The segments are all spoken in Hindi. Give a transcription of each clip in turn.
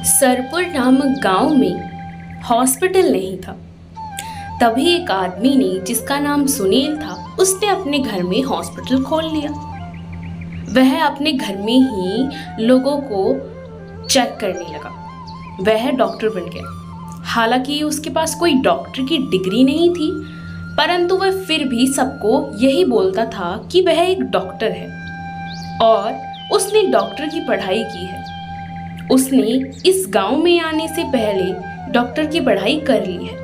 सरपुर नामक गांव में हॉस्पिटल नहीं था। तभी एक आदमी ने, जिसका नाम सुनील था, उसने अपने घर में हॉस्पिटल खोल लिया। वह अपने घर में ही लोगों को चेक करने लगा। वह डॉक्टर बन गया। हालांकि उसके पास कोई डॉक्टर की डिग्री नहीं थी, परंतु वह फिर भी सबको यही बोलता था कि वह एक डॉक्टर है और उसने डॉक्टर की पढ़ाई की है। उसने इस गांव में आने से पहले डॉक्टर की पढ़ाई कर ली है।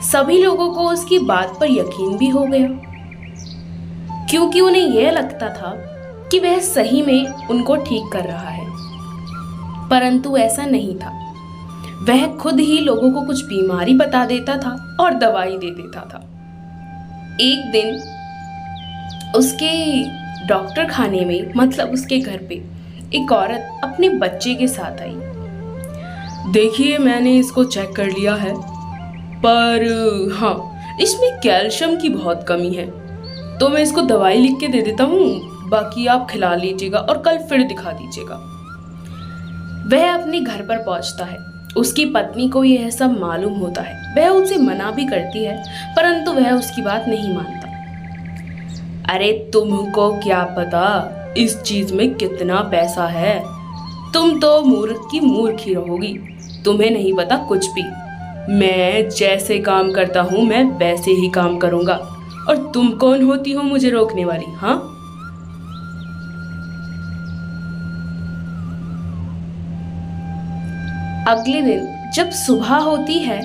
सभी लोगों को उसकी बात पर यकीन भी हो गया, क्योंकि उन्हें यह लगता था कि वह सही में उनको ठीक कर रहा है। परंतु ऐसा नहीं था। वह खुद ही लोगों को कुछ बीमारी बता देता था और दवाई दे देता था। एक दिन उसके डॉक्टर खाने में, मतलब उसके घर पे, एक औरत अपने बच्चे के साथ आई। देखिए, मैंने इसको चेक कर लिया है, पर हाँ, इसमें कैल्शियम की बहुत कमी है, तो मैं इसको दवाई लिख के दे देता हूँ, बाकी आप खिला लीजिएगा और कल फिर दिखा दीजिएगा। वह अपने घर पर पहुंचता है। उसकी पत्नी को यह सब मालूम होता है। वह उसे मना भी करती है, परंतु वह उसकी बात नहीं मानता। अरे तुमको क्या पता इस चीज में कितना पैसा है? तुम तो मूर्ख की मूर्ख ही रहोगी, तुम्हें नहीं पता कुछ भी। मैं जैसे काम करता हूँ मैं वैसे ही काम करूँगा, और तुम कौन होती हो मुझे रोकने वाली? हाँ, अगले दिन जब सुबह होती है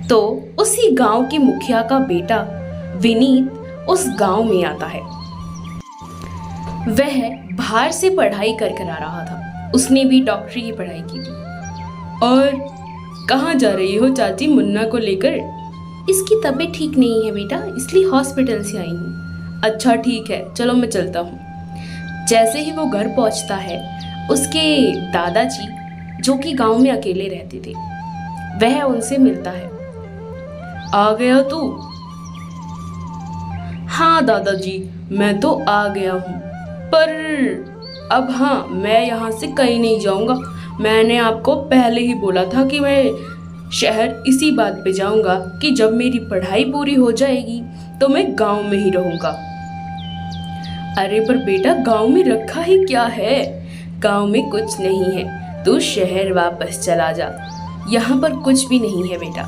तो उसी गांव के मुखिया का बेटा विनीत उस गांव में आता है। वह बाहर से पढ़ाई कर आ रहा था। उसने भी डॉक्टरी की पढ़ाई की थी। और कहाँ जा रही हो चाची मुन्ना को लेकर? इसकी तबीयत ठीक नहीं है बेटा, इसलिए हॉस्पिटल से आई हूँ। अच्छा ठीक है, चलो मैं चलता हूँ। जैसे ही वो घर पहुँचता है, उसके दादाजी, जो कि गांव में अकेले रहते थे, वह उनसे मिलता है। आ गया तू? हाँ दादाजी, मैं तो आ गया हूँ, पर अब हाँ, मैं यहाँ से कहीं नहीं जाऊँगा। मैंने आपको पहले ही बोला था कि मैं शहर इसी बात पे जाऊँगा कि जब मेरी पढ़ाई पूरी हो जाएगी तो मैं गांव में ही रहूँगा। अरे पर बेटा, गांव में रखा ही क्या है? गांव में कुछ नहीं है, तू शहर वापस चला जा। यहाँ पर कुछ भी नहीं है बेटा,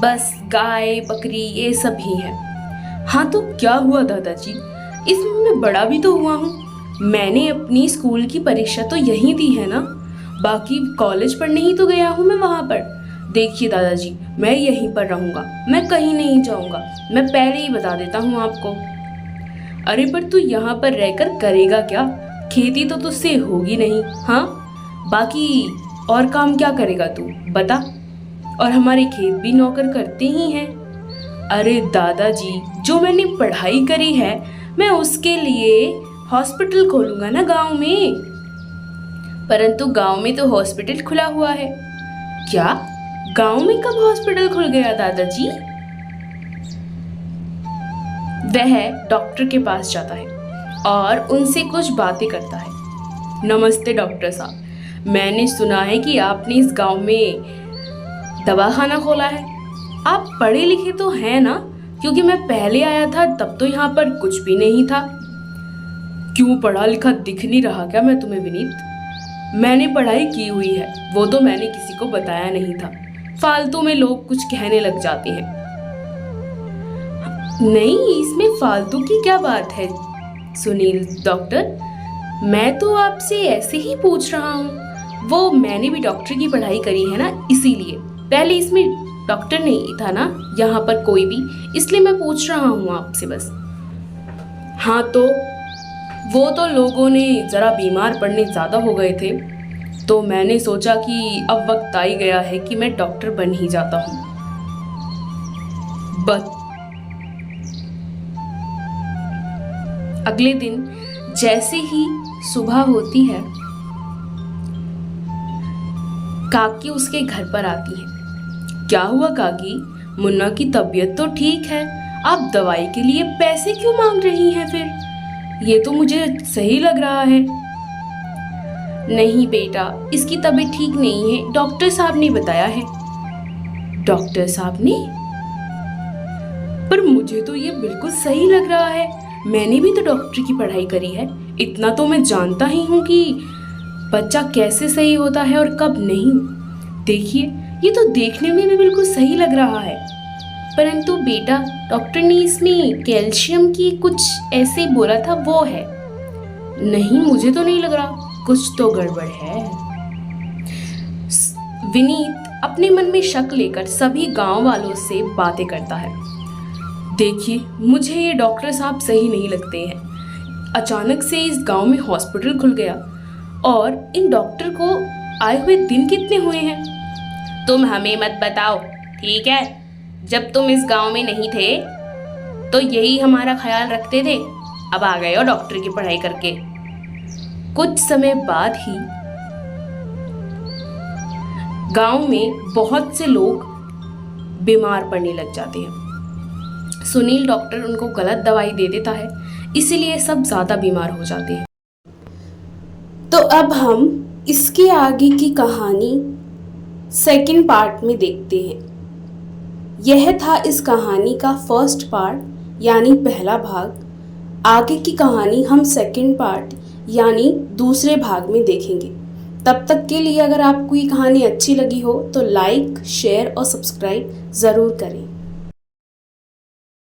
बस गाय बकरी ये सब ही है। हाँ तो क्या हुआ दादाजी, इसमें मैं बड़ा भी तो हुआ हूँ। मैंने अपनी स्कूल की परीक्षा तो यहीं दी है ना, बाकी कॉलेज पढ़ने ही तो गया हूँ मैं वहाँ पर। देखिए दादाजी, मैं यहीं पर रहूँगा, मैं कहीं नहीं जाऊँगा, मैं पहले ही बता देता हूँ आपको। अरे पर तू यहाँ पर रहकर करेगा क्या? खेती तो तुझसे होगी नहीं। हाँ, बाकी और काम क्या करेगा तू बता? और हमारे खेत भी नौकर करते ही हैं। अरे दादाजी, जो मैंने पढ़ाई करी है मैं उसके लिए हॉस्पिटल खोलूंगा ना गांव में। परंतु गांव में तो हॉस्पिटल खुला हुआ है। क्या? गांव में कब हॉस्पिटल खुल गया दादाजी? वह डॉक्टर के पास जाता है और उनसे कुछ बातें करता है। नमस्ते डॉक्टर साहब, मैंने सुना है कि आपने इस गांव में दवाखाना खोला है। आप पढ़े लिखे तो हैं ना? क्योंकि मैं पहले आया था तब तो यहाँ पर कुछ भी नहीं था। क्यों, पढ़ा लिखा दिख नहीं रहा क्या मैं तुम्हें विनीत? मैंने पढ़ाई की हुई है, वो तो मैंने किसी को बताया नहीं था। फालतू में लोग कुछ कहने लग जाते हैं। नहीं, इसमें फालतू की क्या बात है सुनील डॉक्टर, मैं तो आपसे ऐसे ही पूछ रहा हूँ। वो मैंने भी डॉक्टर की पढ़ाई करी है ना, इसीलिए। पहले इसमें डॉक्टर नहीं था ना यहाँ पर कोई भी, इसलिए मैं पूछ रहा हूँ आपसे बस। हाँ तो वो तो लोगों ने ज़रा बीमार पड़ने ज़्यादा हो गए थे, तो मैंने सोचा कि अब वक्त आ ही गया है कि मैं डॉक्टर बन ही जाता हूँ। बस अगले दिन जैसे ही सुबह होती है, काकी उसके घर पर आती है। क्या हुआ काकी, मुन्ना की तबीयत तो ठीक है, आप दवाई के लिए पैसे क्यों मांग रही हैं फिर? ये तो मुझे सही लग रहा है। नहीं बेटा, इसकी तबीयत ठीक नहीं है, डॉक्टर साहब ने बताया है। डॉक्टर साहब ने? पर मुझे तो ये बिल्कुल सही लग रहा है। मैंने भी तो डॉक्टर की पढ़ाई करी है, इतना तो मैं जानता ही हूँ कि बच्चा कैसे सही होता है और कब नहीं। देखिए, ये तो देखने में भी बिल्कुल सही लग रहा है। परंतु बेटा, डॉक्टर ने इसमें कैल्शियम की कुछ ऐसे बोला था, वो है। नहीं, मुझे तो नहीं लग रहा, कुछ तो गड़बड़ है। विनीत अपने मन में शक लेकर सभी गांव वालों से बातें करता है। देखिए, मुझे ये डॉक्टर साहब सही नहीं लगते हैं। अचानक से इस गांव में हॉस्पिटल खुल गया और इन डॉक्टर को आए हुए दिन कितने हुए हैं? तुम हमें मत बताओ, ठीक है? जब तुम इस गांव में नहीं थे तो यही हमारा ख्याल रखते थे। अब आ गए हो डॉक्टर की पढ़ाई करके। कुछ समय बाद ही गांव में बहुत से लोग बीमार पड़ने लग जाते हैं। सुनील डॉक्टर उनको गलत दवाई दे देता है, इसीलिए सब ज़्यादा बीमार हो जाते हैं। तो अब हम इसके आगे की कहानी सेकंड पार्ट में देखते हैं। यह था इस कहानी का फर्स्ट पार्ट यानी पहला भाग। आगे की कहानी हम सेकंड पार्ट यानी दूसरे भाग में देखेंगे। तब तक के लिए अगर आपको ये कहानी अच्छी लगी हो तो लाइक, शेयर और सब्सक्राइब ज़रूर करें।